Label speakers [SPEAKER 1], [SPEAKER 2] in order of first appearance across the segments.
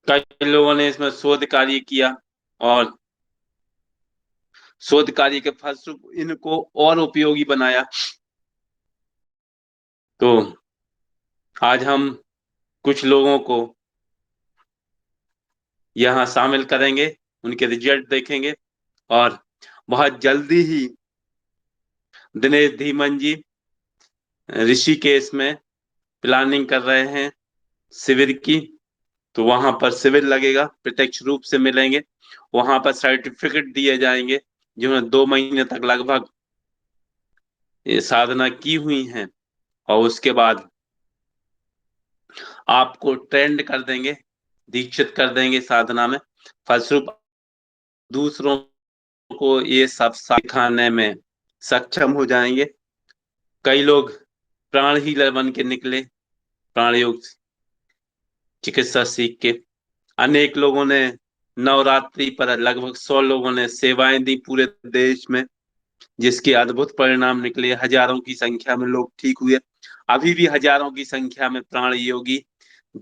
[SPEAKER 1] कई लोगों ने इसमें शोध कार्य किया और शोध कार्य के फलस्वरूप इनको और उपयोगी बनाया। तो आज हम कुछ लोगों को यहाँ शामिल करेंगे, उनके रिजल्ट देखेंगे और बहुत जल्दी ही दिनेश धीमन जी ऋषिकेश में प्लानिंग कर रहे हैं शिविर की। तो वहां पर शिविर लगेगा, प्रत्यक्ष रूप से मिलेंगे, वहां पर सर्टिफिकेट दिए जाएंगे जिन्होंने 2 महीने तक लगभग ये साधना की हुई है। और उसके बाद आपको ट्रेंड कर देंगे, दीक्षित कर देंगे साधना में। फलस्वरूप दूसरों को ये सब सिखाने में सक्षम हो जाएंगे। कई लोग प्राण हीलर बन के निकले, प्राण योग चिकित्सा सीख के। अनेक लोगों ने नवरात्रि पर लगभग 100 लोगों ने सेवाएं दी पूरे देश में, जिसके अद्भुत परिणाम निकले। हजारों की संख्या में लोग ठीक हुए। अभी भी हजारों की संख्या में प्राण योगी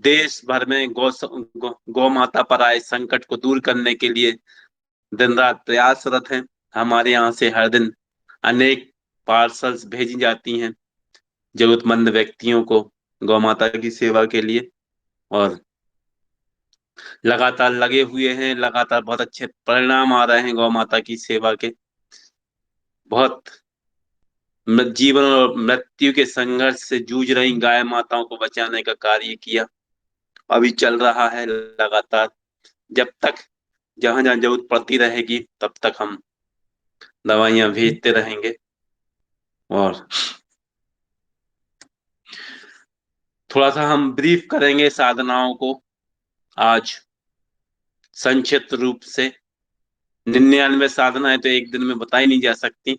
[SPEAKER 1] देश भर में गौ माता पर आए संकट को दूर करने के लिए दिन रात प्रयासरत हैं। हमारे यहाँ से हर दिन अनेक पार्सल्स भेजी जाती हैं जरूरतमंद व्यक्तियों को गौ माता की सेवा के लिए। और लगातार लगे हुए हैं, लगातार बहुत अच्छे परिणाम आ रहे हैं गौ माता की सेवा के। बहुत जीवन और मृत्यु के संघर्ष से जूझ रही गाय माताओं को बचाने का कार्य किया, अभी चल रहा है लगातार। जब तक जहां जहां जरूरत पड़ती रहेगी तब तक हम दवाइयां भेजते रहेंगे। और थोड़ा सा हम ब्रीफ करेंगे साधनाओं को आज संक्षिप्त रूप से। 99 साधनाएं तो एक दिन में बताई नहीं जा सकती।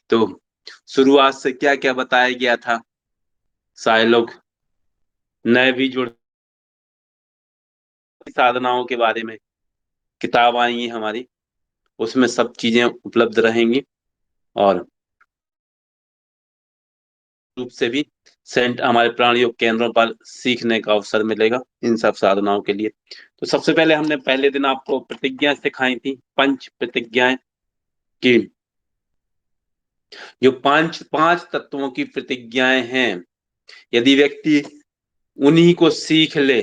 [SPEAKER 1] तो शुरुआत से क्या क्या बताया गया था, शायद लोग नए भी जुड़। साधनाओं के बारे में किताब आएंगी हमारी, उसमें सब चीजें उपलब्ध रहेंगी। और रूप से भी सेंट हमारे प्राण योग केंद्रों पर सीखने का अवसर मिलेगा इन सब साधनाओं के लिए। तो सबसे पहले हमने पहले दिन आपको प्रतिज्ञा सिखाई थी, पंच प्रतिज्ञाएं की। जो पांच पांच तत्वों की प्रतिज्ञाएं हैं, यदि व्यक्ति उन्हीं को सीख ले,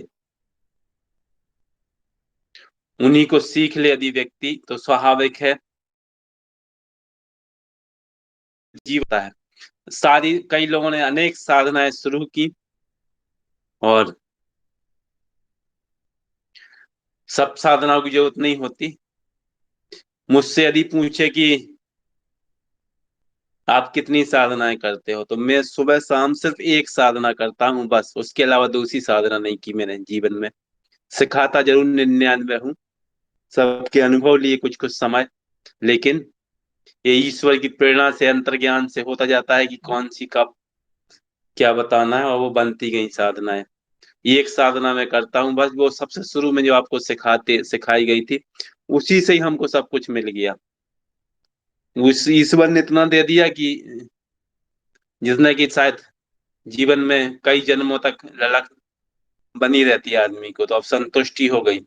[SPEAKER 1] उन्हीं को सीख ले यदि व्यक्ति, तो स्वाभाविक है जीवता है। सारी कई लोगों ने अनेक साधनाएं शुरू की और सब साधनाओं की जरूरत नहीं होती। मुझसे यदि पूछे कि आप कितनी साधनाएं करते हो, तो मैं सुबह शाम सिर्फ एक साधना करता हूँ बस, उसके अलावा दूसरी साधना नहीं की मैंने जीवन में। सिखाता जरूर 99 हूँ, सबके अनुभव लिए कुछ कुछ समय, लेकिन ये ईश्वर की प्रेरणा से अंतर्ज्ञान से होता जाता है कि कौन सी कब क्या बताना है, और वो बनती गई साधनाएं। ये एक साधना मैं करता हूँ बस, वो सबसे शुरू में जो आपको सिखाई गई थी, उसी से ही हमको सब कुछ मिल गया। उस ईश्वर ने इतना दे दिया कि जिसने कि शायद जीवन में कई जन्मों तक ललक बनी रहती है आदमी को, तो अब संतुष्टि हो गई,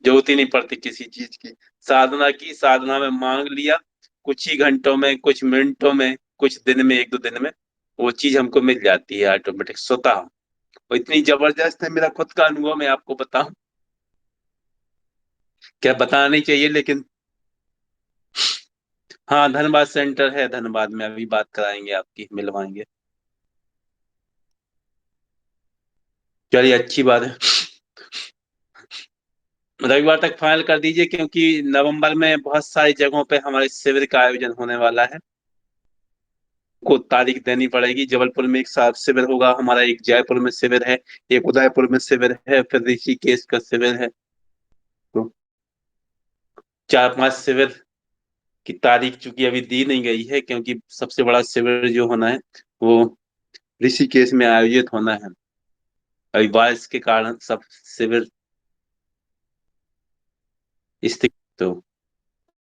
[SPEAKER 1] जरूरत ही नहीं पड़ती किसी चीज की। साधना की, साधना में मांग लिया, कुछ ही घंटों में, कुछ मिनटों में, कुछ दिन में, 1-2 दिन में वो चीज हमको मिल जाती है ऑटोमेटिक स्वतः। और इतनी जबरदस्त है मेरा खुद का अनुभव, मैं आपको बताऊं, क्या बताना नहीं चाहिए लेकिन। हाँ, धनबाद सेंटर है, धनबाद में अभी बात कराएंगे आपकी, मिलवाएंगे। चलिए, अच्छी बात है। रविवार तक फाइनल कर दीजिए, क्योंकि नवंबर में बहुत सारी जगहों पे हमारे शिविर का आयोजन होने वाला है, को तारीख देनी पड़ेगी। जबलपुर में एक साथ शिविर होगा हमारा, एक जयपुर में शिविर है, एक उदयपुर में शिविर है, फिर ऋषिकेश का शिविर है। तो 4-5 शिविर की तारीख चूंकि अभी दी नहीं गई है, क्योंकि सबसे बड़ा शिविर जो होना है वो ऋषिकेश में आयोजित होना है। अभी बारिश के कारण सब शिविर स्थित। तो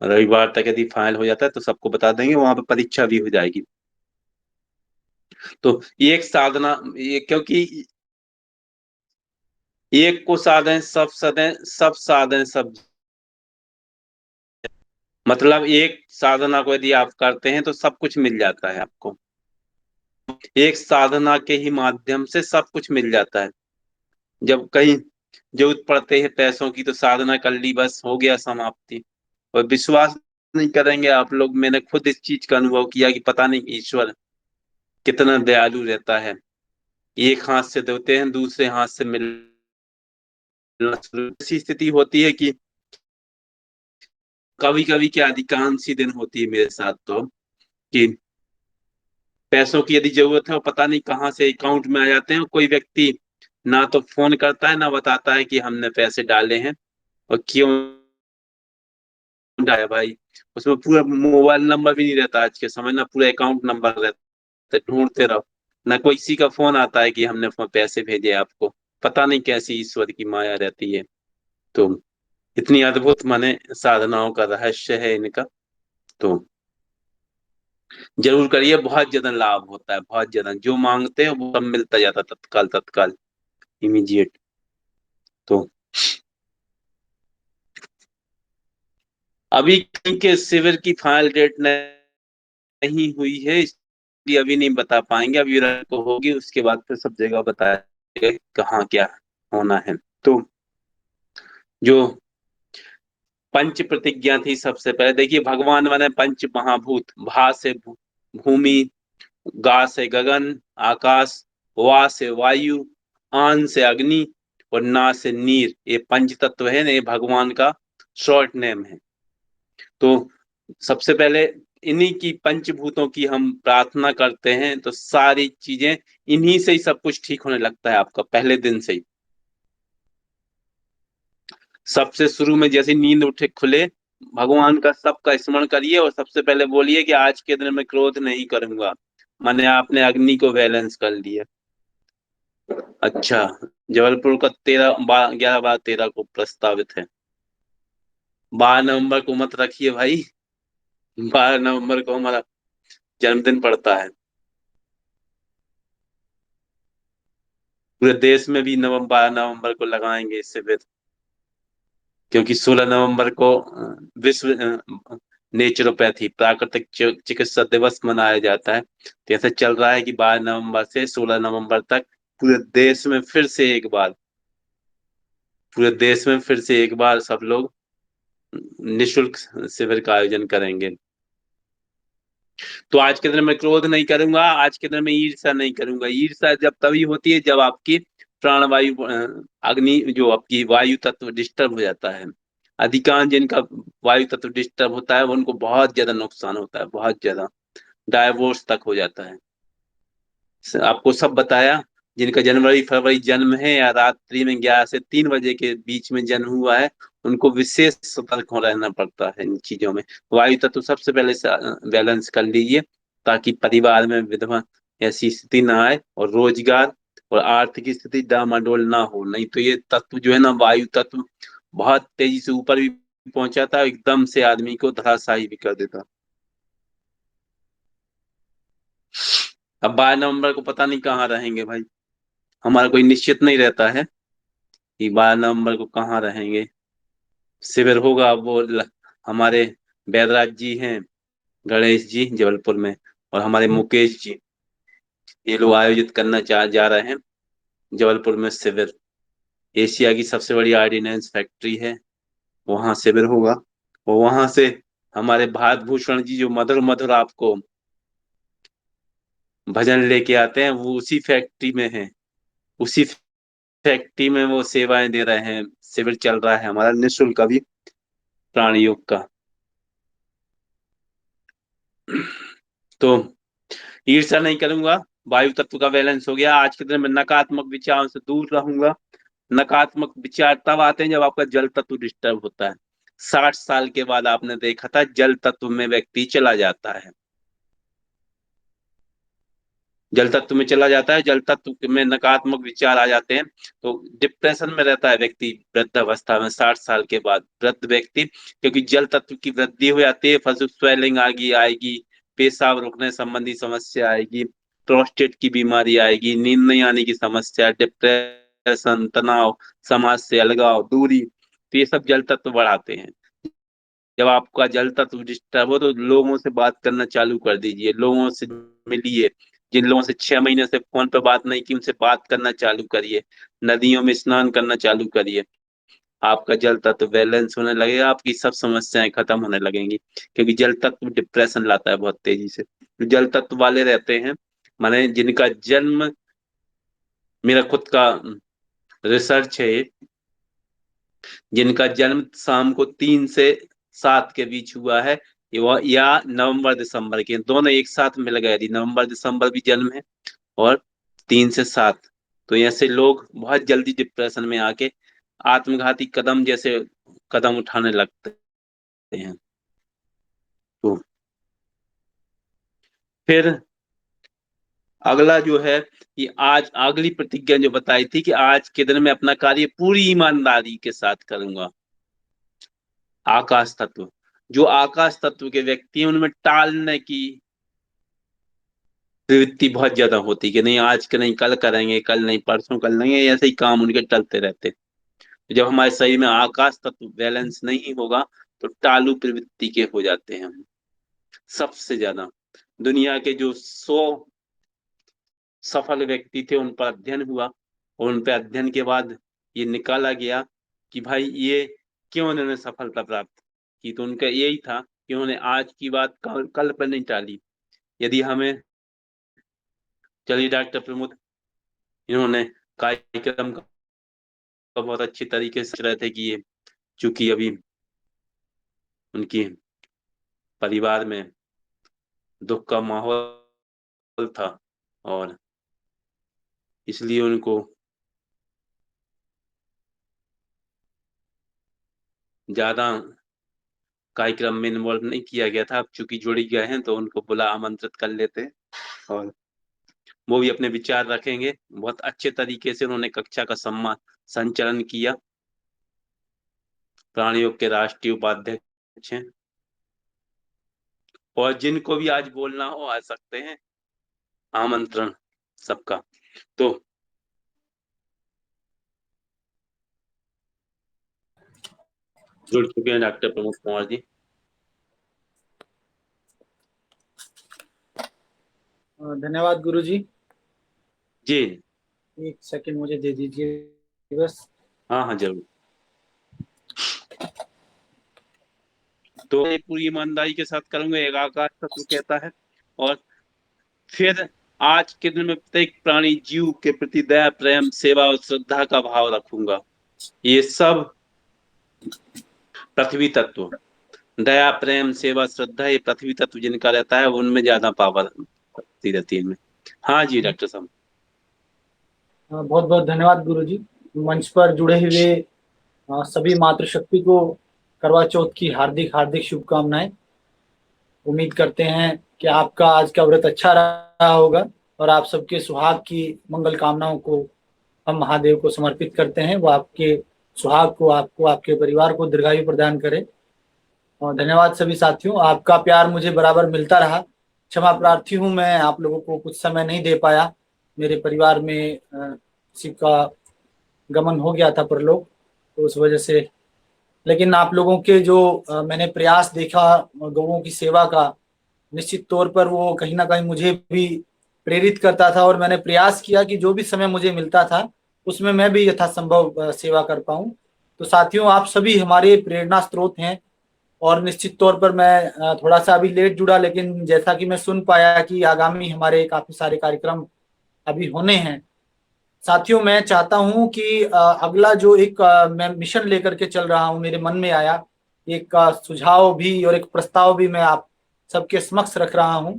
[SPEAKER 1] रविवार तक यदि फाइनल हो जाता है तो सबको बता देंगे, वहां पर परीक्षा भी हो जाएगी। तो ये एक साधना, ये क्योंकि एक को साधें सब सदें, सब साधें सब। मतलब एक साधना को यदि आप करते हैं तो सब कुछ मिल जाता है आपको। एक साधना के ही माध्यम से सब कुछ मिल जाता है। जब कहीं जरूरत पड़ते है पैसों की तो साधना कर ली, बस हो गया समाप्ति। और विश्वास नहीं करेंगे आप लोग, मैंने खुद इस चीज का अनुभव किया कि पता नहीं ईश्वर कितना दयालु रहता है। एक हाथ से देते हैं, दूसरे हाथ से मिलना शुरू, ऐसी स्थिति होती है कि कभी कभी क्या अधिकांश ही दिन होती है मेरे साथ तो, कि पैसों की यदि जरूरत है और पता नहीं कहाँ से अकाउंट में आ जाते हैं, कोई व्यक्ति ना तो फोन करता है ना बताता है कि हमने पैसे डाले हैं और क्यों डाले भाई। उसमें पूरा मोबाइल नंबर भी नहीं रहता आज के समय, ना पूरा अकाउंट नंबर रहता है, ढूंढते रहो। ना कोई किसी का फोन आता है कि हमने पैसे भेजे आपको। पता नहीं कैसी ईश्वर की माया रहती है। तो इतनी अद्भुत माने साधनाओं का रहस्य है इनका। तो जरूर करिए, बहुत ज्यादा लाभ होता है, बहुत ज्यादा जो मांगते हैं वो सब मिलता जाता है, तत्काल तत्काल, इमीडिएट। तो अभी कहीं के शिविर की फाइनल डेट नहीं हुई है, इसलिए अभी नहीं बता पाएंगे। अभी को होगी उसके बाद फिर सब जगह बताएगा कहाँ क्या होना है। तो जो पंच प्रतिज्ञा थी, सबसे पहले देखिए भगवान माने पंच महाभूत, भा से भूमि, गा से गगन आकाश, वा से वायु, आन से अग्नि और ना से नीर। ये पंच तत्व है ना, ये भगवान का शॉर्ट नेम है। तो सबसे पहले इन्हीं की पंचभूतों की हम प्रार्थना करते हैं तो सारी चीजें, इन्हीं से ही सब कुछ ठीक होने लगता है आपका, पहले दिन से ही। सबसे शुरू में जैसे नींद उठे खुले, भगवान का सबका स्मरण करिए और सबसे पहले बोलिए कि आज के दिन में क्रोध नहीं करूंगा। मैंने आपने अग्नि को बैलेंस कर लिया। अच्छा, जबलपुर का 11/12/13 को प्रस्तावित है। 12 नवंबर को मत रखिए भाई, 12 नवंबर को हमारा जन्मदिन पड़ता है। पूरे देश में भी 12 नवंबर को लगाएंगे इससे फिर, क्योंकि 16 नवंबर को विश्व नेचुरोपैथी प्राकृतिक चिकित्सा दिवस मनाया जाता है। तो ऐसा चल रहा है कि 12 नवंबर से 16 नवंबर तक पूरे देश में फिर से एक बार, पूरे देश में फिर से एक बार सब लोग निशुल्क शिविर का आयोजन करेंगे। तो आज के दिन मैं क्रोध नहीं करूंगा, आज के दिन मैं ईर्ष्या नहीं करूंगा। ईर्ष्या जब तभी होती है जब आपकी प्राणवायु अग्नि जो आपकी वायु तत्व डिस्टर्ब हो जाता है। अधिकांश जिनका वायु तत्व डिस्टर्ब होता है उनको बहुत ज्यादा नुकसान होता है, बहुत ज्यादा, डायवोर्स तक हो जाता है। आपको सब बताया, जिनका जनवरी फरवरी जन्म है या रात्रि में 11 से 3 बजे के बीच में जन्म हुआ है, उनको विशेष सतर्क हो रहना पड़ता है इन चीजों में। वायु तत्व सबसे पहले से बैलेंस कर लीजिए, ताकि परिवार में विधवा ऐसी स्थिति ना आए और रोजगार और आर्थिक स्थिति डामाडोल ना हो। नहीं तो ये तत्व जो है ना, वायु तत्व बहुत तेजी से ऊपर भी पहुंचाता है, एकदम से आदमी को धराशायी भी कर देता। अब 12 नवंबर को पता नहीं कहाँ रहेंगे भाई, हमारा कोई निश्चित नहीं रहता है कि 12 नवंबर को कहाँ रहेंगे। शिविर होगा वो हमारे बैदराज जी हैं, गणेश जी जबलपुर में, और हमारे मुकेश जी, ये लोग आयोजित करना जा रहे हैं जबलपुर में शिविर। एशिया की सबसे बड़ी ऑर्डिनेंस फैक्ट्री है, वहां शिविर होगा। और वहां से हमारे भारत भूषण जी जो मधुर मधुर आपको भजन लेके आते हैं, वो उसी फैक्ट्री में है। उसी फैक्ट्री में वो सेवाएं दे रहे हैं। शिविर चल रहा है हमारा निःशुल्क अभी, प्राण योग का। तो ईर्ष्या नहीं करूंगा, वायु तत्व का बैलेंस हो गया। आज के दिन में नकारात्मक विचारों से दूर रहूंगा। नकारात्मक विचार तब आते हैं जब आपका जल तत्व डिस्टर्ब होता है। 60 साल के बाद आपने देखा था जल तत्व में व्यक्ति चला जाता है, जल तत्व में चला जाता है, जल तत्व में नकारात्मक विचार आ जाते हैं तो डिप्रेशन में रहता है व्यक्ति वृद्ध अवस्था में, 60 साल के बाद वृद्ध व्यक्ति, क्योंकि जल तत्व की वृद्धि हो जाती है, फिर स्वेलिंग आएगी, पेशाब रोकने संबंधी समस्या आएगी, प्रोस्टेट की बीमारी आएगी, नींद नहीं आने की समस्या, डिप्रेशन डिप्रेशन, तनाव, समाज से अलगाव, दूरी, तो ये सब जल तत्व बढ़ाते हैं। जब आपका जल तत्व डिस्टर्ब हो तो लोगों से बात करना चालू कर दीजिए, लोगों से मिलिए। जिन लोगों से 6 महीने से फोन पे बात नहीं की उनसे बात करना चालू करिए, नदियों में स्नान करना चालू करिए। आपका जल तत्व बैलेंस होने लगेगा, आपकी सब समस्याएं खत्म होने लगेंगी। क्योंकि जल तत्व डिप्रेशन लाता है बहुत तेजी से। तो जल तत्व वाले रहते हैं, माने जिनका जन्म, मेरा खुद का रिसर्च है ये, जिनका जन्म शाम को 3 से 7 के बीच हुआ है, या नवंबर दिसंबर के, दोनों एक साथ मिल गए, यदि नवंबर दिसंबर भी जन्म है और 3 से 7, तो ऐसे लोग बहुत जल्दी डिप्रेशन में आके आत्मघाती कदम जैसे कदम उठाने लगते हैं। तो फिर अगला जो है कि आज अगली प्रतिज्ञा जो बताई थी कि आज के दिन मैं अपना कार्य पूरी ईमानदारी के साथ करूंगा। आकाश तत्व, जो आकाश तत्व के व्यक्ति हैं उनमें टालने की प्रवृत्ति बहुत ज्यादा होती है कि नहीं आज के नहीं कल करेंगे, कल नहीं परसों कर लेंगे, ऐसे ही काम उनके टलते रहते हैं। जब हमारे शरीर में आकाश तत्व बैलेंस नहीं होगा तो टालू प्रवृत्ति के हो जाते हैं हम। सबसे ज्यादा दुनिया के जो 100 सफल व्यक्ति थे उन पर अध्ययन हुआ, और उन पर अध्ययन के बाद ये निकाला गया कि भाई ये क्यों उन्होंने सफलता प्राप्त की, तो उनका यही था कि उन्होंने आज की बात कल पर नहीं टाली। यदि हमें, चलिए डॉक्टर प्रमोद, इन्होंने कार्यक्रम का बहुत अच्छी तरीके से रहे थे कि ये, चूंकि अभी उनकी परिवार में दुख का माहौल था और इसलिए उनको ज्यादा कार्यक्रम में इन्वॉल्व नहीं किया गया था। अब चूंकि जुड़ ही गए हैं तो उनको बुला आमंत्रित कर लेते हैं, और वो भी अपने विचार रखेंगे। बहुत अच्छे तरीके से उन्होंने कक्षा का सम्मान संचालन किया। प्राणियों के राष्ट्रीय उपाध्यक्ष हैं, और जिनको भी आज बोलना हो आ सकते हैं, आमंत्रण सबका। तो जुड़ चुके हैं डॉक्टर प्रमोद कुमार जी।
[SPEAKER 2] धन्यवाद गुरुजी।
[SPEAKER 1] जी।
[SPEAKER 2] एक सेकंड मुझे दे दीजिए बस।
[SPEAKER 1] हाँ हाँ जरूर। तो ये पूरी ईमानदारी के साथ करूंगा, एक आकाश तत्व कहता है। और फिर आज के दिन में प्रत्येक प्राणी जीव के प्रति दया, प्रेम, सेवा और श्रद्धा का भाव रखूंगा। ये सब पृथ्वी तत्व, दया, प्रेम, सेवा, श्रद्धा, ये पृथ्वी तत्व जिनका रहता है उनमें ज्यादा पावर रहती है इनमें। हाँ जी डॉक्टर साहब।
[SPEAKER 2] बहुत बहुत धन्यवाद गुरुजी। मंच पर जुड़े हुए सभी मातृशक्ति को करवा चौथ की हार्दिक हार्दिक शुभकामनाएं। उम्मीद करते हैं कि आपका आज का व्रत अच्छा रहा होगा, और आप सबके सुहाग की मंगल कामनाओं को हम महादेव को समर्पित करते हैं। वो आपके सुहाग को, आपको, आपके परिवार को दीर्घायु प्रदान करे। और धन्यवाद सभी साथियों, आपका प्यार मुझे बराबर मिलता रहा। क्षमा प्रार्थी हूँ, मैं आप लोगों को कुछ समय नहीं दे पाया। मेरे परिवार में किसी का गमन हो गया था परलोक, तो उस वजह से। लेकिन आप लोगों के जो मैंने प्रयास देखा गौओं की सेवा का, निश्चित तौर पर वो कहीं ना कहीं मुझे भी प्रेरित करता था, और मैंने प्रयास किया कि जो भी समय मुझे मिलता था उसमें मैं भी यथासंभव सेवा कर पाऊं। तो साथियों, आप सभी हमारे प्रेरणा स्रोत हैं। और निश्चित तौर पर मैं थोड़ा सा अभी लेट जुड़ा, लेकिन जैसा कि मैं सुन पाया कि आगामी हमारे काफी सारे कार्यक्रम अभी होने हैं। साथियों, मैं चाहता हूं कि अगला जो एक मैं मिशन लेकर के चल रहा हूं, मेरे मन में आया एक सुझाव भी और एक प्रस्ताव भी मैं आप सबके समक्ष रख रहा हूं।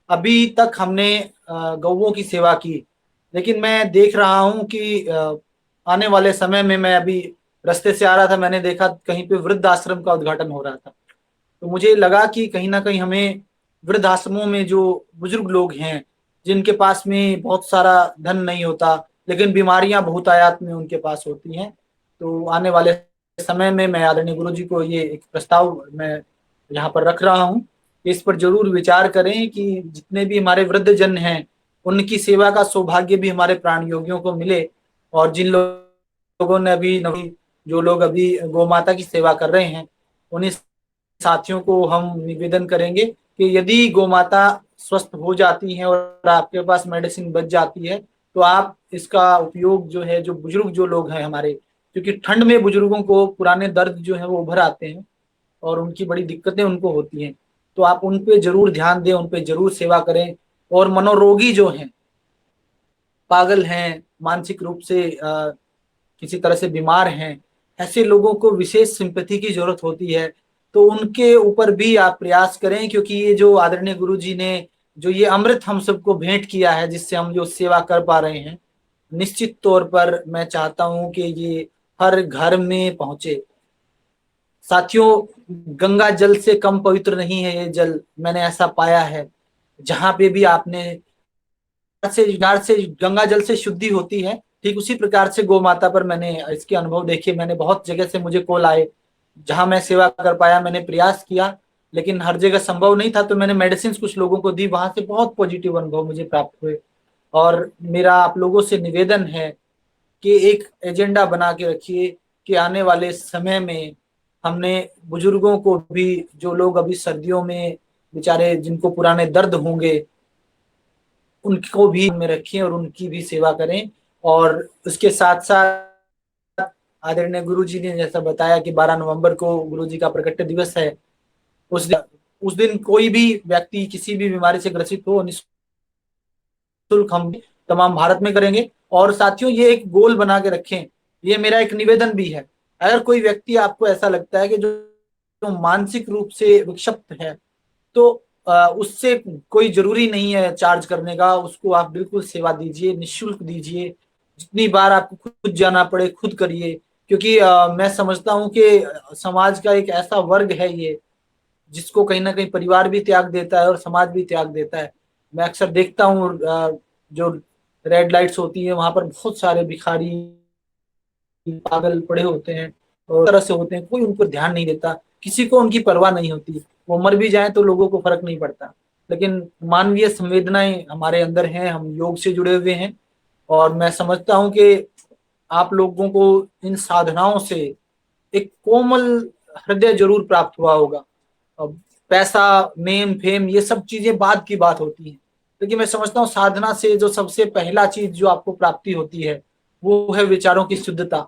[SPEAKER 2] अभी तक हमने गौओं की सेवा की, लेकिन मैं देख रहा हूं कि आने वाले समय में, मैं अभी रास्ते से आ रहा था, मैंने देखा कहीं पे वृद्ध आश्रम का उद्घाटन हो रहा था। तो मुझे लगा कि कहीं ना कहीं हमें वृद्ध आश्रमों में जो बुजुर्ग लोग हैं, जिनके पास में बहुत सारा धन नहीं होता, लेकिन बीमारियां बहुत आयात में उनके पास होती हैं, तो आने वाले समय में मैं आदरणीय गुरु जी को ये एक प्रस्ताव मैं यहाँ पर रख रहा हूँ। इस पर जरूर विचार करें कि जितने भी हमारे वृद्ध जन हैं, उनकी सेवा का सौभाग्य भी हमारे प्राण योगियों को मिले। और जिन लोगों ने अभी जो लोग अभी गौ माता की सेवा कर रहे हैं, उन्हीं साथियों को हम निवेदन करेंगे कि यदि गौ माता स्वस्थ हो जाती हैं और आपके पास मेडिसिन बच जाती है, तो आप इसका उपयोग जो है, जो बुजुर्ग जो लोग हैं हमारे, क्योंकि ठंड में बुजुर्गों को पुराने दर्द जो है वो उभर आते हैं और उनकी बड़ी दिक्कतें उनको होती हैं, तो आप उन पे जरूर ध्यान दें, उन पे जरूर सेवा करें। और मनोरोगी जो हैं, पागल हैं, मानसिक रूप से किसी तरह से बीमार हैं, ऐसे लोगों को विशेष सिंपैथी की जरूरत होती है, तो उनके ऊपर भी आप प्रयास करें, क्योंकि ये जो आदरणीय गुरु जी ने जो ये अमृत हम सबको भेंट किया है, जिससे हम जो सेवा कर पा रहे हैं, निश्चित तौर पर मैं चाहता हूं कि ये हर घर में पहुंचे। साथियों, गंगा जल से कम पवित्र नहीं है ये जल, मैंने ऐसा पाया है। जहां पे भी आपने से गंगा जल से शुद्धि होती है, ठीक उसी प्रकार से गौ माता पर मैंने इसके अनुभव देखे। मैंने बहुत जगह से मुझे कॉल आए, जहां मैं सेवा कर पाया, मैंने प्रयास किया, लेकिन हर जगह संभव नहीं था, तो मैंने मेडिसिन कुछ लोगों को दी, वहां से बहुत पॉजिटिव अनुभव मुझे प्राप्त हुए। और मेरा आप लोगों से निवेदन है कि एक एजेंडा बना के रखिए कि आने वाले समय में हमने बुजुर्गों को भी, जो लोग अभी सर्दियों में बेचारे जिनको पुराने दर्द होंगे, उनको भी में रखें और उनकी भी सेवा करें। और उसके साथ साथ आदरणीय गुरु जी ने जैसा बताया कि 12 नवंबर को गुरु जी का प्रकट दिवस है, उस दिन कोई भी व्यक्ति किसी भी बीमारी से ग्रसित हो, निःशुल्क हम तमाम भारत में करेंगे। और साथियों, ये एक गोल बना के रखें, ये मेरा एक निवेदन भी है। अगर कोई व्यक्ति आपको ऐसा लगता है कि जो मानसिक रूप से विक्षिप्त है, तो उससे कोई जरूरी नहीं है चार्ज करने का, उसको आप बिल्कुल सेवा दीजिए, निःशुल्क दीजिए, जितनी बार आपको खुद जाना पड़े खुद करिए। क्योंकि मैं समझता हूँ कि समाज का एक ऐसा वर्ग है ये, जिसको कहीं ना कहीं परिवार भी त्याग देता है और समाज भी त्याग देता है। मैं अक्सर देखता हूँ जो रेड लाइट्स होती है, वहां पर बहुत सारे भिखारी पागल पड़े होते हैं और तरह से होते हैं, कोई उन पर ध्यान नहीं देता, किसी को उनकी परवाह नहीं होती, वो मर भी जाए तो लोगों को फर्क नहीं पड़ता। लेकिन मानवीय संवेदनाएं हमारे अंदर हैं, हम योग से जुड़े हुए हैं, और मैं समझता हूं कि आप लोगों को इन साधनाओं से एक कोमल हृदय जरूर प्राप्त हुआ होगा। अब पैसा, नेम फेम, ये सब चीजें बाद की बात होती हैं, लेकिन मैं समझता हूँ साधना से जो सबसे पहला चीज जो आपको प्राप्ति होती है, वो है विचारों की शुद्धता।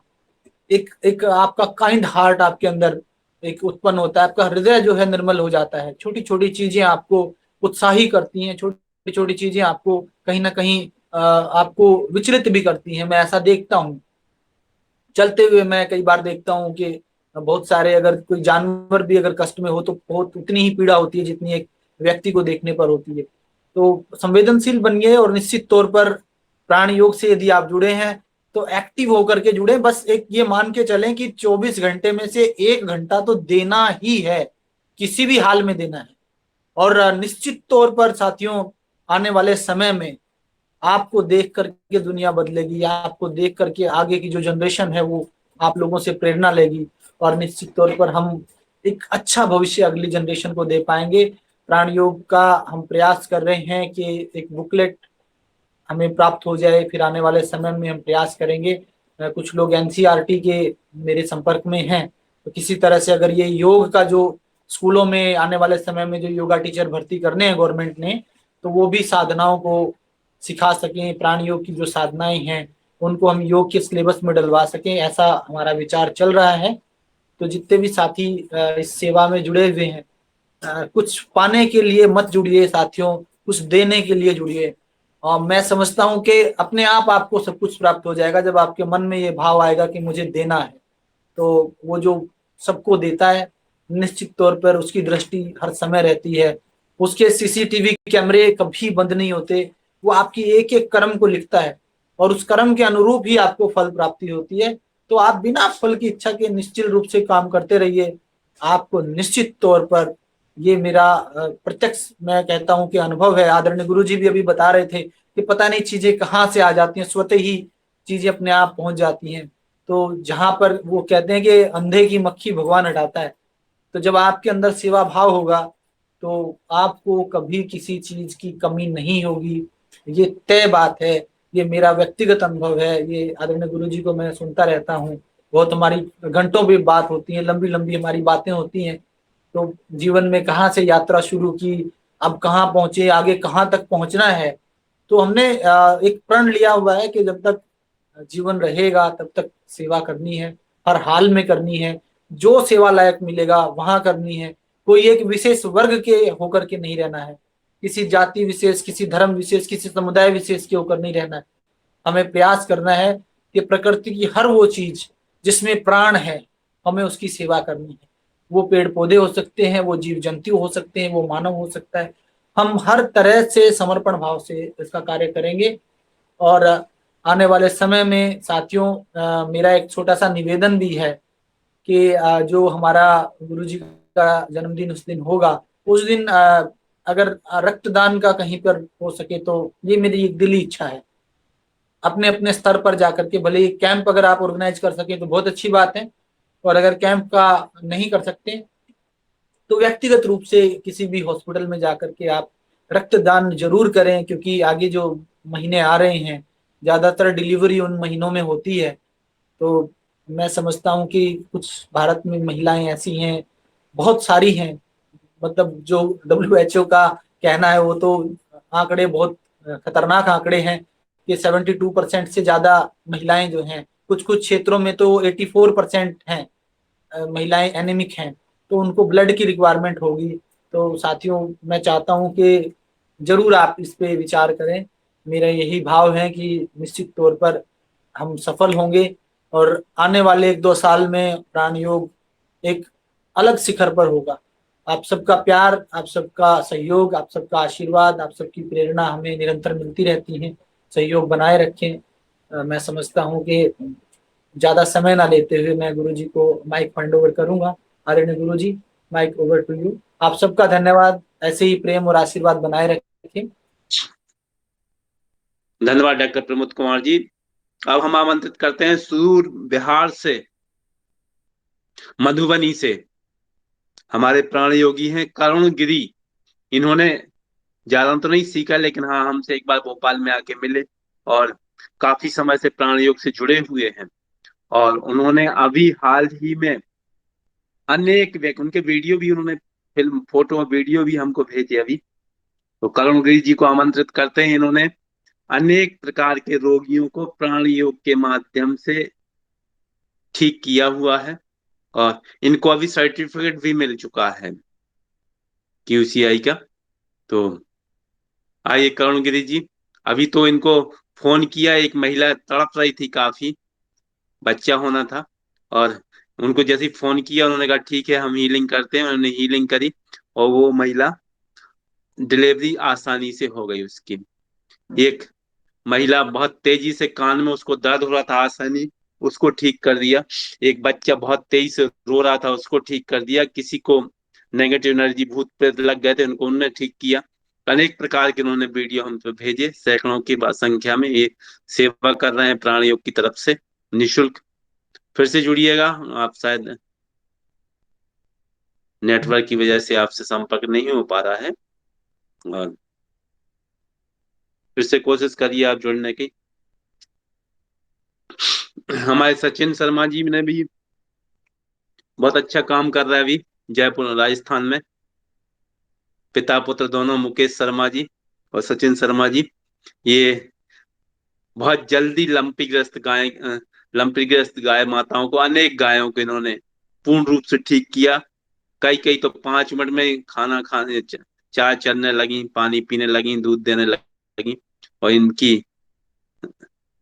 [SPEAKER 2] एक एक आपका काइंड हार्ट आपके अंदर एक उत्पन्न होता है, आपका हृदय जो है निर्मल हो जाता है, छोटी छोटी चीजें आपको उत्साही करती हैं, छोटी छोटी चीजें आपको कहीं ना कहीं आपको विचलित भी करती हैं। मैं ऐसा देखता हूँ, चलते हुए मैं कई बार देखता हूँ कि बहुत सारे, अगर कोई जानवर भी अगर कष्ट में हो तो बहुत उतनी ही पीड़ा होती है जितनी एक व्यक्ति को देखने पर होती है। तो संवेदनशील बनिए, और निश्चित तौर पर प्राण योग से यदि आप जुड़े हैं तो एक्टिव होकर के जुड़े। बस एक ये मान के चलें कि 24 घंटे में से 1 घंटा तो देना ही है, किसी भी हाल में देना है। और निश्चित तौर पर साथियों, आने वाले समय में आपको देख करके दुनिया बदलेगी, आपको देख करके आगे की जो जनरेशन है वो आप लोगों से प्रेरणा लेगी, और निश्चित तौर पर हम एक अच्छा भविष्य अगली जनरेशन को दे पाएंगे। प्राण योग का हम प्रयास कर रहे हैं कि एक बुकलेट हमें प्राप्त हो जाए, फिर आने वाले समय में हम प्रयास करेंगे। कुछ लोग एनसीईआरटी के मेरे संपर्क में हैं, तो किसी तरह से अगर ये योग का जो स्कूलों में आने वाले समय में जो योगा टीचर भर्ती करने हैं गवर्नमेंट ने, तो वो भी साधनाओं को सिखा सकें, प्राण योग की जो साधनाएं हैं उनको हम योग के सिलेबस में डलवा सकें, ऐसा हमारा विचार चल रहा है। तो जितने भी साथी इस सेवा में जुड़े हुए हैं, कुछ पाने के लिए मत जुड़िए साथियों, कुछ देने के लिए जुड़िए। और मैं समझता हूं कि अपने आप आपको सब कुछ प्राप्त हो जाएगा जब आपके मन में ये भाव आएगा कि मुझे देना है। तो वो जो सबको देता है, निश्चित तौर पर उसकी दृष्टि हर समय रहती है, उसके सीसीटीवी कैमरे कभी बंद नहीं होते, वो आपकी एक एक कर्म को लिखता है, और उस कर्म के अनुरूप ही आपको फल प्राप्ति होती है। तो आप बिना फल की इच्छा के निश्चिल रूप से काम करते रहिए, आपको निश्चित तौर पर, ये मेरा प्रत्यक्ष मैं कहता हूं कि अनुभव है। आदरणीय गुरु जी भी अभी बता रहे थे कि पता नहीं चीजें कहाँ से आ जाती हैं, स्वतः ही चीजें अपने आप पहुंच जाती हैं। तो जहां पर वो कहते हैं कि अंधे की मक्खी भगवान हटाता है, तो जब आपके अंदर सेवा भाव होगा तो आपको कभी किसी चीज की कमी नहीं होगी, ये तय बात है। ये मेरा व्यक्तिगत अनुभव है। ये आदरणीय गुरु जी को मैं सुनता रहता हूँ, बहुत हमारी घंटों भी बात होती है, लंबी लंबी हमारी बातें होती हैं। तो जीवन में कहाँ से यात्रा शुरू की, अब कहाँ पहुंचे, आगे कहाँ तक पहुंचना है। तो हमने एक प्रण लिया हुआ है कि जब तक जीवन रहेगा तब तक सेवा करनी है, हर हाल में करनी है, जो सेवा लायक मिलेगा वहां करनी है। कोई एक विशेष वर्ग के होकर के नहीं रहना है, किसी जाति विशेष, किसी धर्म विशेष, किसी समुदाय विशेष के होकर नहीं रहना है। हमें प्रयास करना है कि प्रकृति की हर वो चीज जिसमें प्राण है, हमें उसकी सेवा करनी है। वो पेड़ पौधे हो सकते हैं, वो जीव जंतु हो सकते हैं, वो मानव हो सकता है। हम हर तरह से समर्पण भाव से इसका कार्य करेंगे। और आने वाले समय में साथियों, मेरा एक छोटा सा निवेदन भी है कि जो हमारा गुरु जी का जन्मदिन उस दिन होगा, उस दिन अगर रक्तदान का कहीं पर हो सके तो ये मेरी एक दिली इच्छा है। अपने अपने स्तर पर जाकर के, भले ही कैंप अगर आप ऑर्गेनाइज कर सके तो बहुत अच्छी बात है, और अगर कैंप का नहीं कर सकते तो व्यक्तिगत रूप से किसी भी हॉस्पिटल में जाकर के आप रक्तदान जरूर करें, क्योंकि आगे जो महीने आ रहे हैं, ज्यादातर डिलीवरी उन महीनों में होती है। तो मैं समझता हूँ कि कुछ भारत में महिलाएं ऐसी हैं, बहुत सारी हैं, मतलब जो WHO का कहना है वो तो आंकड़े बहुत खतरनाक आंकड़े हैं कि 72% से ज्यादा महिलाएं जो हैं, कुछ कुछ क्षेत्रों में तो 84% हैं, महिलाएं एनीमिक हैं। तो उनको ब्लड की रिक्वायरमेंट होगी। तो साथियों, मैं चाहता हूं कि जरूर आप इस पे विचार करें। मेरा यही भाव है कि निश्चित तौर पर हम सफल होंगे, और आने वाले 1-2 साल में प्राण योग एक अलग शिखर पर होगा। आप सबका प्यार, आप सबका सहयोग, आप सबका आशीर्वाद, आप सबकी प्रेरणा हमें निरंतर मिलती रहती है। सहयोग बनाए रखें। मैं समझता हूँ कि ज्यादा समय ना लेते हुए मैं गुरु जी को माइक हैंड ओवर करूंगा। आदरणीय गुरु जी, माइक ओवर टू यू। आप सबका धन्यवाद, ऐसे ही प्रेम और आशीर्वाद बनाए रखें।
[SPEAKER 1] धन्यवाद डॉक्टर प्रमोद कुमार जी। अब हम आमंत्रित करते हैं सुदूर बिहार से, मधुबनी से हमारे प्राण योगी हैं करुण गिरी। इन्होंने ज्यादा तो नहीं सीखा, लेकिन हाँ हमसे एक बार भोपाल में आके मिले और काफी समय से प्राण योग से जुड़े हुए हैं। और उन्होंने अभी हाल ही में उनके वीडियो भी उन्होंने, फिल्म फोटो वीडियो भी हमको भेजे अभी। तो करुण गिरी जी को आमंत्रित करते हैं। इन्होंने अनेक प्रकार के रोगियों को प्राण योग के माध्यम से ठीक किया हुआ है, और इनको अभी सर्टिफिकेट भी मिल चुका है QCI का। तो आइए करुण गिरी जी। अभी तो इनको फोन किया, एक महिला तड़प रही थी काफी, बच्चा होना था, और उनको जैसे ही फोन किया उन्होंने कहा ठीक है हम हीलिंग करते हैं। उन्होंने हीलिंग करी और वो महिला डिलीवरी आसानी से हो गई उसकी। एक महिला बहुत तेजी से कान में उसको दर्द हो रहा था, आसानी उसको ठीक कर दिया। एक बच्चा बहुत तेजी से रो रहा था, उसको ठीक कर दिया। किसी को नेगेटिव एनर्जी भूत प्रेत लग गए थे, उनको उन्होंने ठीक किया। अनेक प्रकार के उन्होंने वीडियो हम पे भेजे, सैकड़ों की संख्या में ये सेवा कर रहे हैं प्राण योग की तरफ से निशुल्क। फिर से जुड़िएगा, आप शायद नेटवर्क की वजह से आपसे संपर्क नहीं हो पा रहा है, और फिर से कोशिश करिए आप जुड़ने की। हमारे सचिन शर्मा जी ने भी बहुत अच्छा काम कर रहा है अभी जयपुर राजस्थान में। पिता पुत्र दोनों, मुकेश शर्मा जी और सचिन शर्मा जी, ये बहुत जल्दी लंपीग्रस्त गाय माताओं को, अनेक गायों को इन्होंने पूर्ण रूप से ठीक किया। कई कई तो 5 मिनट में खाना खाने, चाय चलने लगी, पानी पीने लगी, दूध देने लगी। और इनकी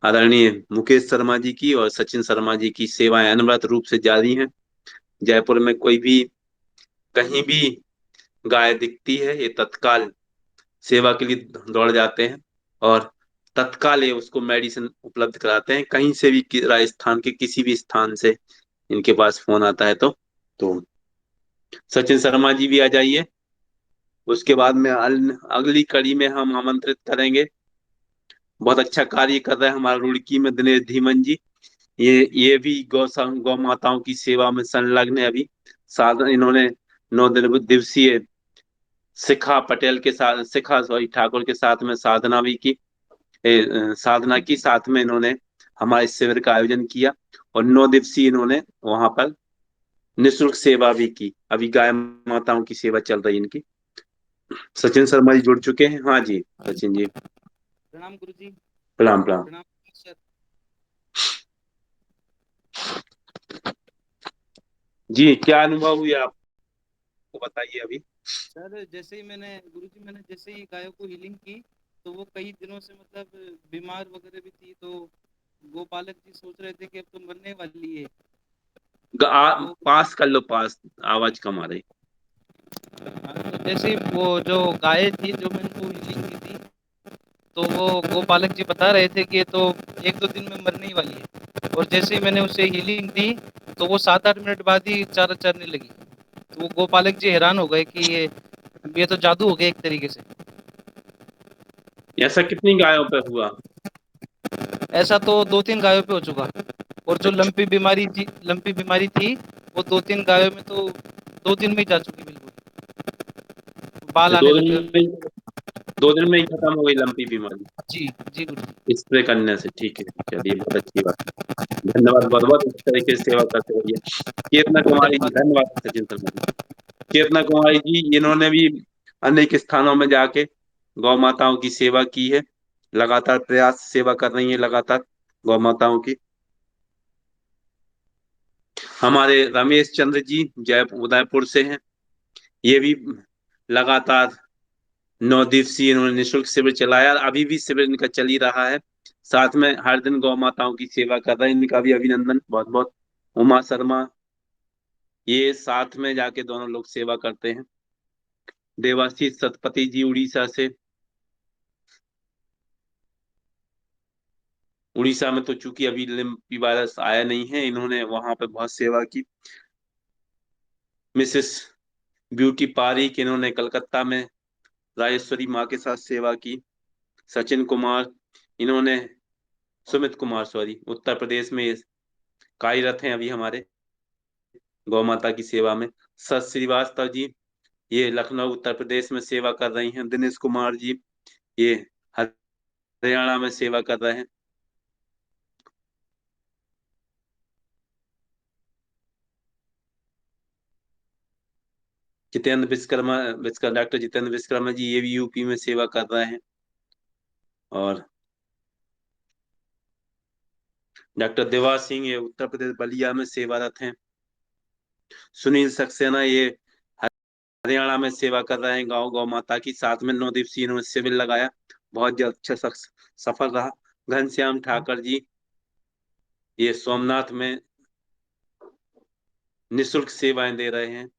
[SPEAKER 1] आदरणीय मुकेश शर्मा जी की और सचिन शर्मा जी की सेवाएं अनवरत रूप से जारी हैं। जयपुर में कोई भी कहीं भी गाय दिखती है, ये तत्काल सेवा के लिए दौड़ जाते हैं, और तत्काल ये उसको मेडिसिन उपलब्ध कराते हैं। कहीं से भी, राजस्थान के किसी भी स्थान से इनके पास फोन आता है तो सचिन शर्मा जी भी आ जाइए। उसके बाद में अगली कड़ी में हम आमंत्रित करेंगे, बहुत अच्छा कार्य कर रहे हैं हमारा रुड़की में दिनेश धीमन जी। ये भी गौ माताओं की सेवा में संलग्न है अभी। साधन इन्होंने 9 दिवसीय शिखा ठाकुर के साथ में साधना भी की। साधना की। साथ में इन्होंने हमारे शिविर का आयोजन किया और 9 दिवसीय इन्होंने वहां पर निःशुल्क सेवा भी की। अभी गाय माताओं की सेवा चल रही है इनकी। सचिन शर्मा जी जुड़ चुके हैं। हाँ जी सचिन जी।
[SPEAKER 3] प्रणाम गुरु जी।
[SPEAKER 1] प्रणाम प्रणाम।
[SPEAKER 3] प्रणाम सर।
[SPEAKER 1] जी क्या अनुभव हुई आपको बताइए अभी।
[SPEAKER 3] सर जैसे ही मैंने जैसे ही गायों को हीलिंग की, तो वो कई दिनों से मतलब बीमार वगैरह भी थी, तो गोपालक जी सोच रहे थे कि अब तो मरने वाली है। तो
[SPEAKER 1] पास कर लो, पास आवाज कम आ रही।
[SPEAKER 3] तो जैसे ही वो जो गाय थी जो मैंने उनको हीलिंग की थी, तो वो गोपालक जी बता रहे थे कि ये तो 1-2 दिन में मरने ही वाली है। और जैसे ही मैंने उसे हीलिंग दी, तो वो 7-8 मिनट बाद ही चारा चरने लगी। तो वो गोपालक जी हैरान हो गए कि ये तो जादू हो गया एक तरीके से।
[SPEAKER 1] ऐसा कितनी गायों पे हुआ?
[SPEAKER 3] ऐसा तो 2-3 गायों पे हो चुका। और जो
[SPEAKER 1] अच्छा।
[SPEAKER 3] लंपी बीमारी थी, वो 2-3 गायों में तो 2 दिन में ही जा चुकी बिल्कुल। बाल आने
[SPEAKER 1] दो
[SPEAKER 3] लग
[SPEAKER 1] दिन
[SPEAKER 3] गए।
[SPEAKER 1] में 2 दिन में ही खत्म हो गई लंपी बीमारी
[SPEAKER 3] जी, जी गुरु जी।
[SPEAKER 1] स्प्रे करने से? ठीक है, चलिए बहुत अच्छी बात। धन्यवाद, बहुत बहुत इस तरीके से सेवा करते रहिए। कीर्तना कुमारी जी,
[SPEAKER 3] धन्यवाद।
[SPEAKER 1] धन्यवाद सचिन शर्मा जी। कीर्तना कुमारी जी इन्होंने भी अनेक स्थानों में जाके गौ माताओं की सेवा की है। लगातार प्रयास सेवा कर रही है लगातार गौ माताओं की। हमारे रमेश चंद्र जी जयपुर उदयपुर से हैं। ये भी लगातार 9 दिवसीय इन्होंने निःशुल्क शिविर चलाया। अभी भी शिविर इनका चल ही रहा है। साथ में हर दिन गौ माताओं की सेवा कर रहे हैं। इनका भी अभिनंदन बहुत बहुत। उमा शर्मा, ये साथ में जाके दोनों लोग सेवा करते हैं। देवाशीष सतपति जी उड़ीसा से। उड़ीसा में तो चूंकि अभी लिम्पी वायरस आया नहीं है, इन्होंने वहां पे बहुत सेवा की। मिसेस ब्यूटी पारिक, इन्होंने कलकत्ता में राजेश्वरी माँ के साथ सेवा की। सचिन कुमार, इन्होंने सुमित कुमार सॉरी, उत्तर प्रदेश में कार्यरत हैं अभी हमारे गौ माता की सेवा में। सत श्रीवास्तव जी, ये लखनऊ उत्तर प्रदेश में सेवा कर रही हैं। दिनेश कुमार जी, ये हरियाणा में सेवा कर रहे हैं। जितेंद्र विश्वकर्मा, डॉक्टर जितेंद्र विश्वकर्मा जी, ये भी यूपी में सेवा कर रहे हैं। और डॉक्टर देवास सिंह, ये उत्तर प्रदेश बलिया में सेवारत हैं। सुनील सक्सेना, ये हरियाणा में सेवा कर रहे हैं गाँव गौ माता की। साथ में 9 दिवसीय इन्होंने शिविर लगाया, बहुत अच्छा सफल रहा। घनश्याम ठाकर जी, ये सोमनाथ में निःशुल्क सेवाएं दे रहे हैं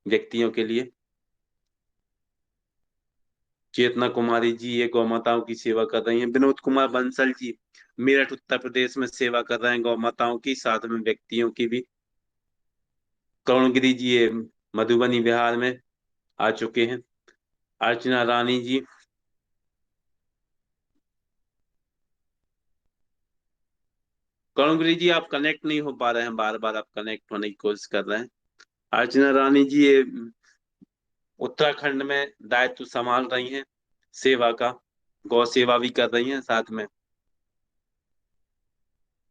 [SPEAKER 1] व्यक्तियों के लिए। चेतना कुमारी जी, ये गौ माताओं की सेवा कर रही हैं। विनोद कुमार बंसल जी, मेरठ उत्तर प्रदेश में सेवा कर रहे हैं गौ माताओं की, साथ में व्यक्तियों की भी। करुणगिरी जी, ये मधुबनी बिहार में आ चुके हैं। अर्चना रानी जी, करुणगिरी जी आप कनेक्ट नहीं हो पा रहे हैं, बार बार आप कनेक्ट होने की कोशिश कर रहे हैं। अर्चना रानी जी, ये उत्तराखंड में दायित्व संभाल रही हैं सेवा का। गौ सेवा भी कर रही हैं, साथ में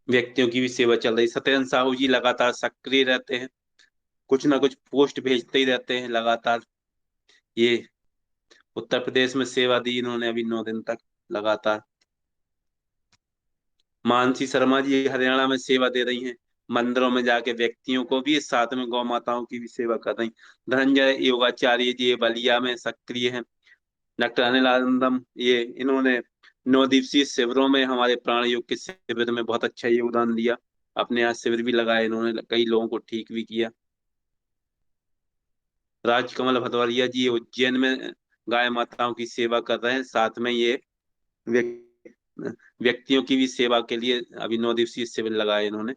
[SPEAKER 1] व्यक्तियों की भी सेवा चल रही। सत्येंद्र साहू जी लगातार सक्रिय रहते हैं, कुछ ना कुछ पोस्ट भेजते ही रहते हैं लगातार। ये उत्तर प्रदेश में सेवा दी इन्होंने अभी 9 दिन तक लगातार। मानसी शर्मा जी हरियाणा में सेवा दे रही हैं, मंदिरों में जाके व्यक्तियों को भी, साथ में गौ माताओं की भी सेवा कर रही। धनंजय योगाचार्य जी, ये बलिया में सक्रिय हैं। डॉक्टर अनिल आनंदम, ये इन्होंने 9 दिवसीय शिविरों में हमारे प्राण योग के शिविर में बहुत अच्छा योगदान दिया। अपने यहाँ शिविर भी लगाए इन्होंने, कई लोगों को ठीक भी किया। राजकमल भदौरिया जी, ये उज्जैन में गाय माताओं की सेवा कर रहे हैं, साथ में ये व्यक्तियों की भी सेवा के लिए अभी 9 दिवसीय शिविर लगाए इन्होंने।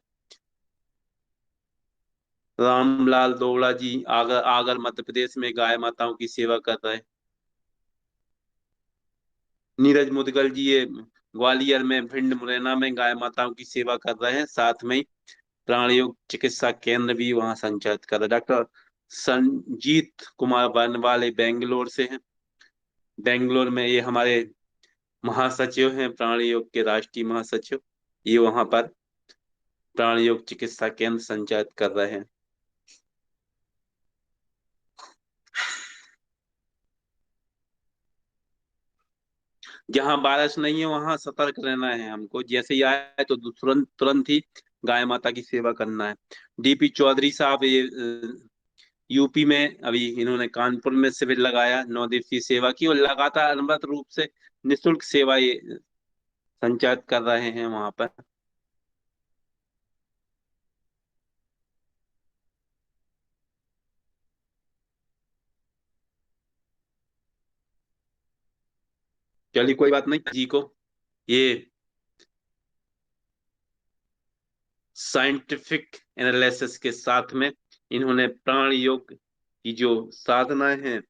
[SPEAKER 1] रामलाल दोगड़ा जी, आगर आगर मध्य प्रदेश में गाय माताओं की सेवा कर रहे हैं। नीरज मुदगल जी, ये ग्वालियर में भिंड मुरैना में गाय माताओं की सेवा कर रहे हैं, साथ में ही प्राणयोग चिकित्सा केंद्र भी वहां संचालित कर रहे हैं। डॉक्टर संजीत कुमार बनवाले बेंगलोर से हैं। बेंगलोर में ये हमारे महासचिव हैं, प्राण योग के राष्ट्रीय महासचिव। ये वहां पर प्राण योग चिकित्सा केंद्र संचालित कर रहे हैं। जहां बारिश नहीं है वहां सतर्क रहना है हमको, जैसे ही आए तो तुरंत तुरंत ही गाय माता की सेवा करना है। डीपी चौधरी साहब, ये यूपी में अभी इन्होंने कानपुर में शिविर लगाया 9 दिवसीय सेवा की, और लगातार अनवरत रूप से निःशुल्क सेवा ये संचालित कर रहे हैं वहां पर। चलिए कोई बात नहीं जी को, ये साइंटिफिक एनालिसिस के साथ में इन्होंने प्राण योग की जो साधनाएं हैं,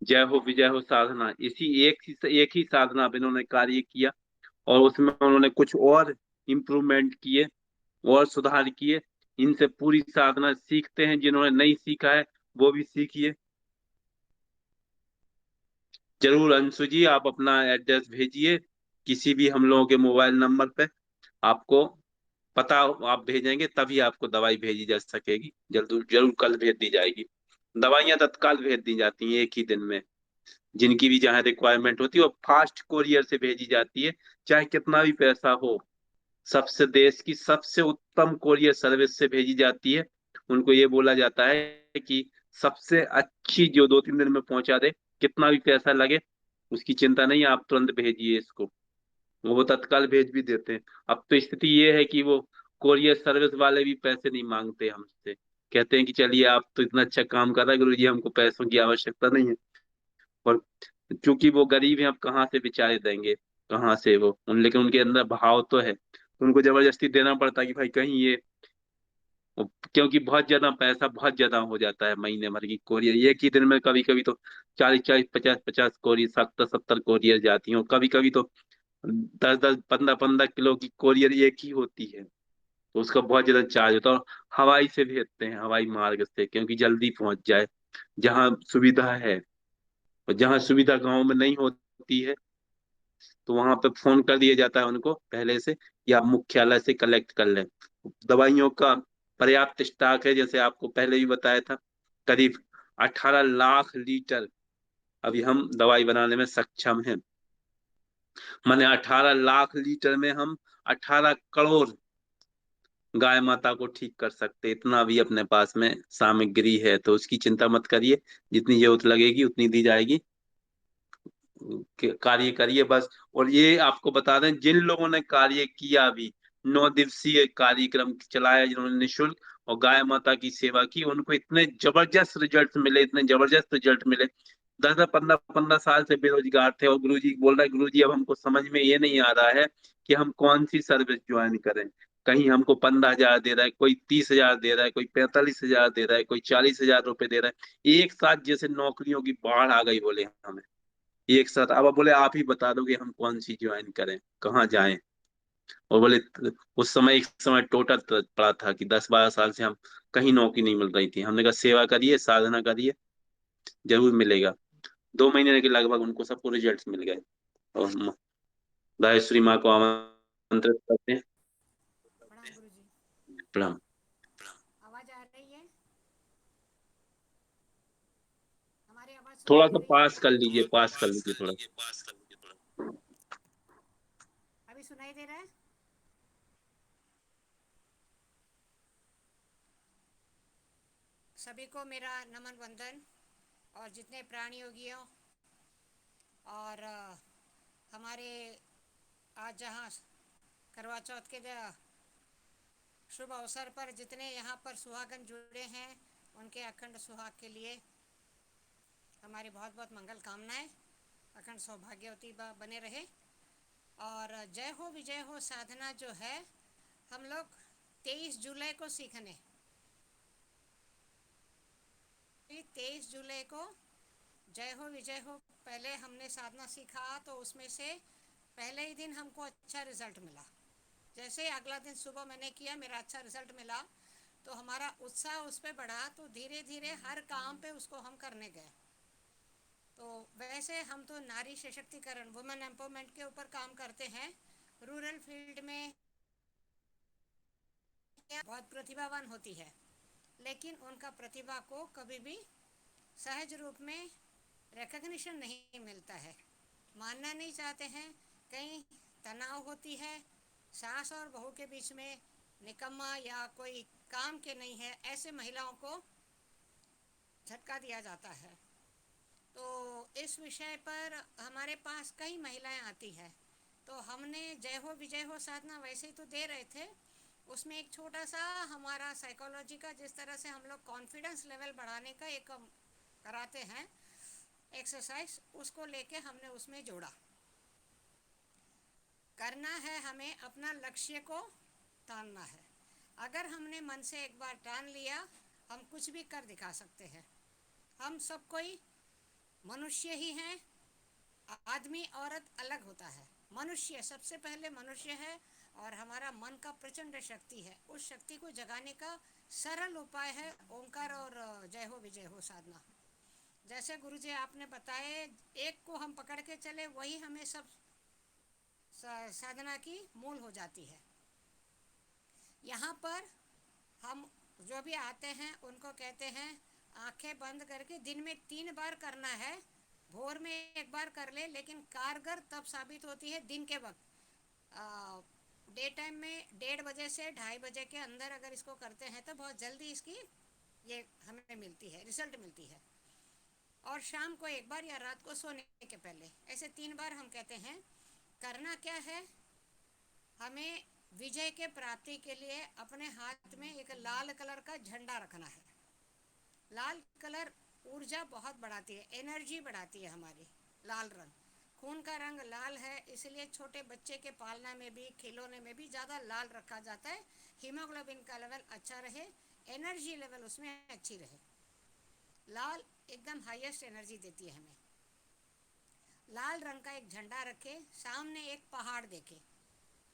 [SPEAKER 1] जय हो विजय हो साधना, इसी एक ही साधना पे इन्होंने कार्य किया, और उसमें उन्होंने कुछ और इम्प्रूवमेंट किए और सुधार किए। इनसे पूरी साधना सीखते हैं, जिन्होंने नहीं सीखा है वो भी सीखिए। जरूर अंशु जी, आप अपना एड्रेस भेजिए किसी भी हम लोगों के मोबाइल नंबर पे, आपको पता आप भेजेंगे तभी आपको दवाई भेजी जा सकेगी। जल्द जरूर कल भेज दी जाएगी। दवाइयां तत्काल भेज दी जाती हैं एक ही दिन में, जिनकी भी जहाँ रिक्वायरमेंट होती है, और फास्ट कोरियर से भेजी जाती है, चाहे कितना भी पैसा हो। सबसे देश की सबसे उत्तम कोरियर सर्विस से भेजी जाती है। उनको ये बोला जाता है कि सबसे अच्छी जो 2-3 दिन में पहुंचा दे, कितना भी पैसा लगे उसकी चिंता नहीं, आप तुरंत भेजिए इसको, वो तत्काल भेज भी देते हैं। अब तो स्थिति ये है कि वो कोरियर सर्विस वाले भी पैसे नहीं मांगते हमसे, कहते हैं कि चलिए आप तो इतना अच्छा काम कर रहे हैं गुरु जी, हमको पैसों की आवश्यकता नहीं है। और चूंकि वो गरीब हैं, अब कहाँ से बेचारे देंगे, कहाँ से वो लेकिन उनके अंदर भाव तो है, तो उनको जबरदस्ती देना पड़ता है कि भाई कहीं ये, क्योंकि बहुत ज्यादा पैसा बहुत ज्यादा हो जाता है महीने भर की कोरियर एक ही दिन में। कभी कभी तो 40-40, 50-50 कोरियर, 70-70 कोरियर जाती हैं, और कभी कभी तो 10-10, 15-15 किलो की कोरियर एक ही होती है, तो उसका बहुत ज्यादा चार्ज होता है। और हवाई से भेजते हैं, हवाई मार्ग से, क्योंकि जल्दी पहुंच जाए जहाँ सुविधा है। और जहाँ सुविधा गांव में नहीं होती है तो वहां पे फोन कर दिया जाता है उनको पहले से, या मुख्यालय से कलेक्ट कर लें। दवाइयों का पर्याप्त स्टॉक है, जैसे आपको पहले भी बताया था, करीब 18 लाख लीटर अभी हम दवाई बनाने में सक्षम हैं। माने 18 लाख लीटर में हम 18 करोड़ गाय माता को ठीक कर सकते, इतना भी अपने पास में सामग्री है, तो उसकी चिंता मत करिए, जितनी जरूरत लगेगी उतनी दी जाएगी। कार्य करिए बस। और ये आपको बता दें, जिन लोगों ने कार्य किया भी, 9 दिवसीय कार्यक्रम चलाया जिन्होंने निःशुल्क, और गाय माता की सेवा की, उनको इतने जबरदस्त रिजल्ट मिले, इतने जबरदस्त रिजल्ट मिले। 10-10, 15-15 साल से बेरोजगार थे, और गुरुजी बोल रहे, गुरुजी अब हमको समझ में ये नहीं आ रहा है कि हम कौन सी सर्विस ज्वाइन करें। कहीं हमको 15,000 दे रहा है, कोई 30,000 दे रहा है, कोई 45,000 दे रहा है, कोई 40,000 रुपए दे रहा है, एक साथ जैसे नौकरियों की बाढ़ आ गई बोले हमें एक साथ। अब बोले आप ही बता दो कि हम कौन सी ज्वाइन करें, कहाँ जाएं। और बोले उस समय एक समय टोटल पड़ा था कि 10-12 साल से हम कहीं नौकरी नहीं मिल रही थी। हमने कहा सेवा करिए, साधना करिए, जरूर मिलेगा। 2 महीने के लगभग उनको सबको रिजल्ट मिल गए। और राजेश्वरी माँ को आमंत्रित करते हैं।
[SPEAKER 4] प्रणाम गुरुजी।
[SPEAKER 1] प्रणाम।
[SPEAKER 4] आवाज आ रही है? हमारी आवाज सुनाई
[SPEAKER 1] थोड़ा
[SPEAKER 4] दे
[SPEAKER 1] सा
[SPEAKER 4] रही है?
[SPEAKER 1] पास कर लीजिए, पास कर लीजिए थोड़ा।
[SPEAKER 4] अभी सुनाई दे रहा है? सभी को मेरा नमन वंदन। और जितने प्राणी योगियों और हमारे आज जहाँ करवा चौथ के शुभ अवसर पर जितने यहाँ पर सुहागन जुड़े हैं, उनके अखंड सुहाग के लिए हमारी बहुत बहुत मंगल कामनाएं। अखंड सौभाग्यवती बने रहे। और जय हो विजय हो साधना जो है, हम लोग 23 जुलाई को सीखने, 23 जुलाई को जय हो विजय हो पहले हमने साधना सीखा, तो उसमें से पहले ही दिन हमको अच्छा रिजल्ट मिला। जैसे अगला दिन सुबह मैंने किया, मेरा अच्छा रिजल्ट मिला, तो हमारा उत्साह उस पर बढ़ा, तो धीरे धीरे हर काम पे उसको हम करने गए। तो वैसे हम तो नारी सशक्तिकरण, वुमेन एम्पावरमेंट के ऊपर काम करते हैं। रूरल फील्ड में बहुत प्रतिभावान होती है, लेकिन उनका प्रतिभा को कभी भी सहज रूप में रिकग्निशन नहीं मिलता है, मानना नहीं चाहते हैं। कहीं तनाव होती है, सास और बहू के बीच में निकम्मा या कोई काम के नहीं है, ऐसे महिलाओं को झटका दिया जाता है। तो इस विषय पर हमारे पास कई महिलाएं आती हैं, तो हमने जय हो विजय हो साधना वैसे ही तो दे रहे थे, उसमें एक छोटा सा हमारा साइकोलॉजी का, जिस तरह से हम लोग कॉन्फिडेंस लेवल बढ़ाने का एक कराते हैं एक्सरसाइज, उसको लेके हमने उसमें जोड़ा। करना है हमें अपना लक्ष्य को तानना है। अगर हमने मन से एक बार ठान लिया, हम कुछ भी कर दिखा सकते हैं। हम सब कोई मनुष्य ही हैं, आदमी औरत अलग होता है। मनुष्य सबसे पहले मनुष्य है, और हमारा मन का प्रचंड शक्ति है। उस शक्ति को जगाने का सरल उपाय है ओंकार और जय हो विजय हो साधना। जैसे गुरुजी आपने बताए, एक को हम पकड़ के चले, वही हमें सब साधना की मूल हो जाती है। यहाँ पर हम जो भी आते हैं उनको कहते हैं आंखें बंद करके दिन में 3 बार करना है। भोर में एक बार कर ले, लेकिन कारगर तब साबित होती है दिन के वक्त। डे टाइम में 1:30 से 2:30 के अंदर अगर इसको करते हैं तो बहुत जल्दी इसकी ये हमें मिलती है, रिजल्ट मिलती है। और शाम को एक बार या रात को सोने के पहले, ऐसे 3 बार हम कहते हैं। करना क्या है, हमें विजय के प्राप्ति के लिए अपने हाथ में एक लाल कलर का झंडा रखना है। लाल कलर ऊर्जा बहुत बढ़ाती है, एनर्जी बढ़ाती है हमारी। लाल रंग खून का रंग लाल है, इसलिए छोटे बच्चे के पालना में भी, खिलौने में भी ज़्यादा लाल रखा जाता है। हीमोग्लोबिन का लेवल अच्छा रहे, एनर्जी लेवल उसमें अच्छी रहे। लाल एकदम हाईएस्ट एनर्जी देती है हमें। लाल रंग का एक झंडा रखे, सामने एक पहाड़ देखे,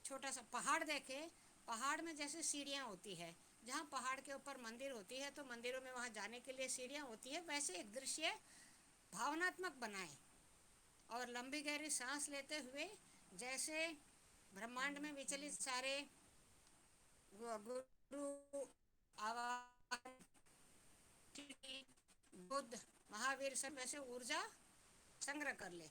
[SPEAKER 4] छोटा सा पहाड़ देखे। पहाड़ में जैसे सीढ़ियाँ होती है, जहाँ पहाड़ के ऊपर मंदिर होती है तो मंदिरों में वहाँ जाने के लिए सीढ़ियाँ होती है, वैसे एक दृश्य भावनात्मक बनाएं। और लंबी गहरी सांस लेते हुए, जैसे ब्रह्मांड में विचलित सारे गुरु, आवाज, बुद्ध, महावीर सब वैसे ऊर्जा संग्रह कर ले।